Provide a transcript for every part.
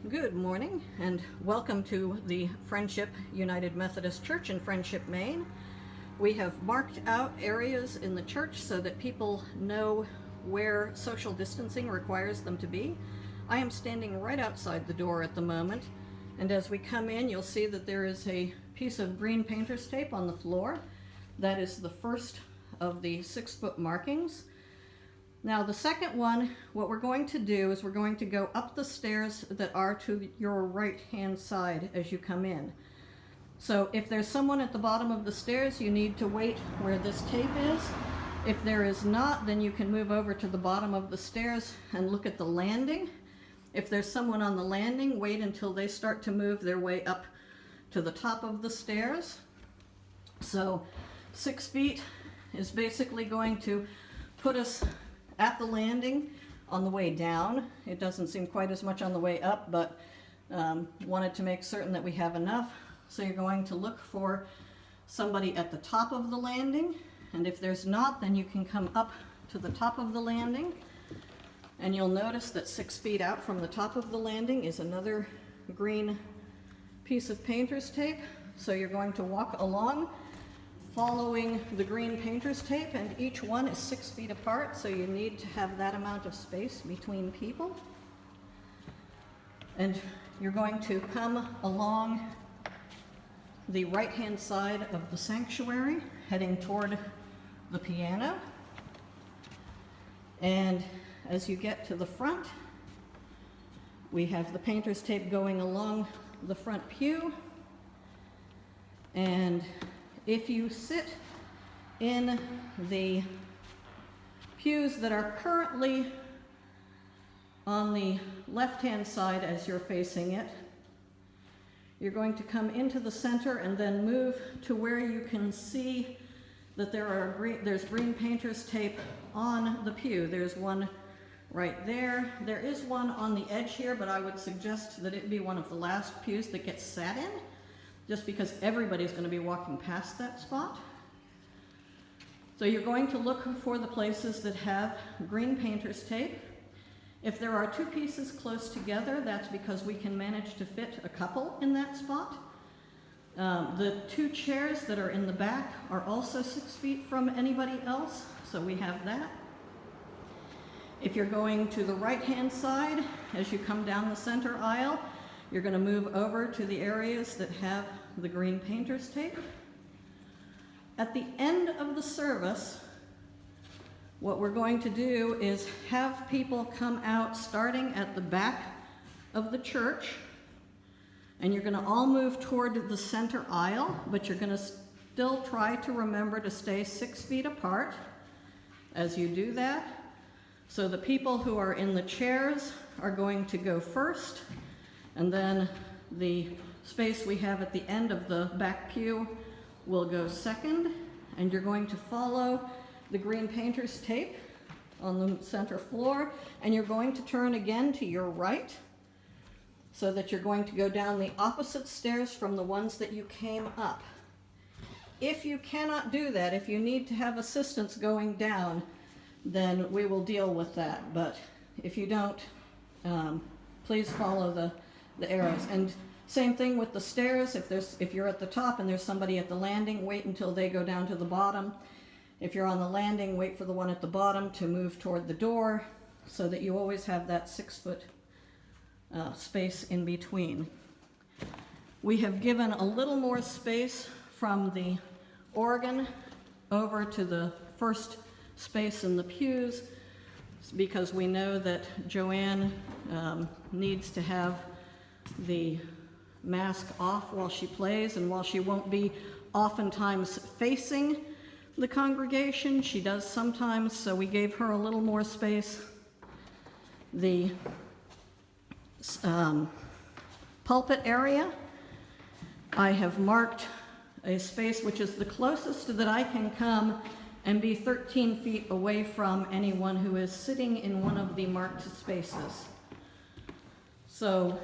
Good morning and welcome to the Friendship United Methodist Church in Friendship, Maine. We have marked out areas in the church so that people know where social distancing requires them to be. I am standing right outside the door at the moment, and as we come in you'll see that there is a piece of green painter's tape on the floor. That is the first of the 6-foot markings. Now the second one, what we're going to do is we're going to go up the stairs that are to your right hand side as you come in. So if there's someone at the bottom of the stairs, you need to wait where this tape is. If there is not, then you can move over to the bottom of the stairs and look at the landing. If there's someone on the landing, wait until they start to move their way up to the top of the stairs. So 6 feet is basically going to put us at the landing on the way down. It doesn't seem quite as much on the way up, but wanted to make certain that we have enough. So you're going to look for somebody at the top of the landing, and if there's not, then you can come up to the top of the landing, and you'll notice that 6 feet out from the top of the landing is another green piece of painter's tape. So you're going to walk along following the green painter's tape, and each one is 6 feet apart, so you need to have that amount of space between people. And you're going to come along the right-hand side of the sanctuary, heading toward the piano. And as you get to the front, we have the painter's tape going along the front pew. And if you sit in the pews that are currently on the left-hand side as you're facing it, you're going to come into the center and then move to where you can see that there's green painter's tape on the pew. There's one right there. There is one on the edge here, but I would suggest that it be one of the last pews that gets sat in, just because everybody's going to be walking past that spot. So you're going to look for the places that have green painter's tape. If there are 2 pieces close together, that's because we can manage to fit a couple in that spot. The 2 chairs that are in the back are also 6 feet from anybody else, so we have that. If you're going to the right-hand side, as you come down the center aisle, you're going to move over to the areas that have the green painter's tape. At the end of the service, what we're going to do is have people come out starting at the back of the church, and you're going to all move toward the center aisle, but you're going to still try to remember to stay 6 feet apart as you do that. So the people who are in the chairs are going to go first, and then the space we have at the end of the back pew will go second, and you're going to follow the green painter's tape on the center floor, and you're going to turn again to your right so that you're going to go down the opposite stairs from the ones that you came up. If you cannot do that, if you need to have assistance going down, then we will deal with that. But if you don't, please follow the arrows. And same thing with the stairs. If you're at the top and there's somebody at the landing, wait until they go down to the bottom. If you're on the landing, wait for the one at the bottom to move toward the door, so that you always have that 6-foot space in between. We have given a little more space from the organ over to the first space in the pews, because we know that Joanne needs to have the mask off while she plays, and while she won't be oftentimes facing the congregation, she does sometimes, so we gave her a little more space. The pulpit area, I have marked a space which is the closest that I can come and be 13 feet away from anyone who is sitting in one of the marked spaces. So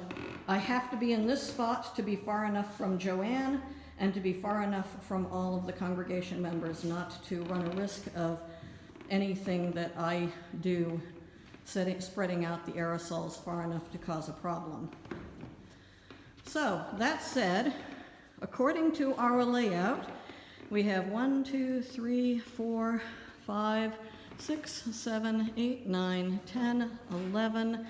I have to be in this spot to be far enough from Joanne and to be far enough from all of the congregation members not to run a risk of anything that I do spreading out the aerosols far enough to cause a problem. So, that said, according to our layout, we have 1, 2, 3, 4, 5, 6, 7, 8, 9, 10, 11,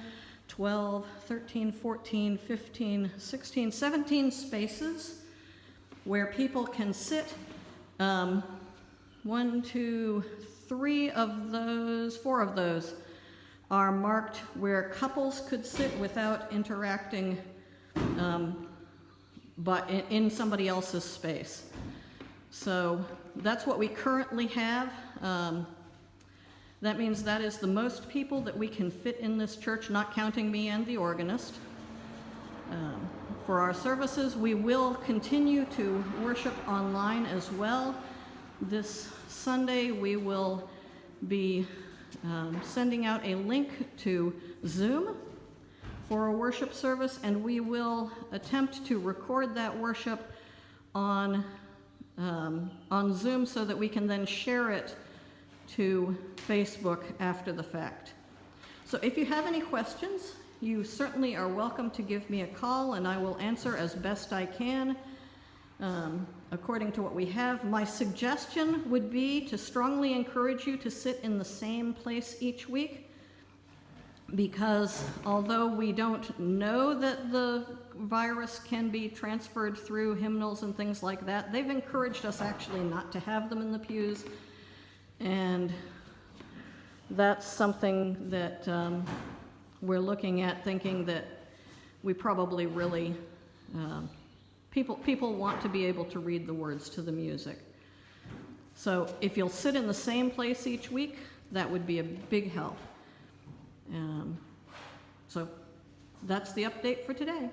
12, 13, 14, 15, 16, 17 spaces where people can sit. 1, 2, 3 of those, 4 of those are marked where couples could sit without interacting, but in somebody else's space. So that's what we currently have. That means that is the most people that we can fit in this church, not counting me and the organist. For our services, we will continue to worship online as well. This Sunday, we will be sending out a link to Zoom for a worship service, and we will attempt to record that worship on Zoom so that we can then share it to Facebook after the fact. So if you have any questions, you certainly are welcome to give me a call, and I will answer as best I can according to what we have. My suggestion would be to strongly encourage you to sit in the same place each week, because although we don't know that the virus can be transferred through hymnals and things like that, they've encouraged us actually not to have them in the pews. And that's something that we're looking at, thinking that we probably really, people want to be able to read the words to the music. So if you'll sit in the same place each week, that would be a big help. So that's the update for today.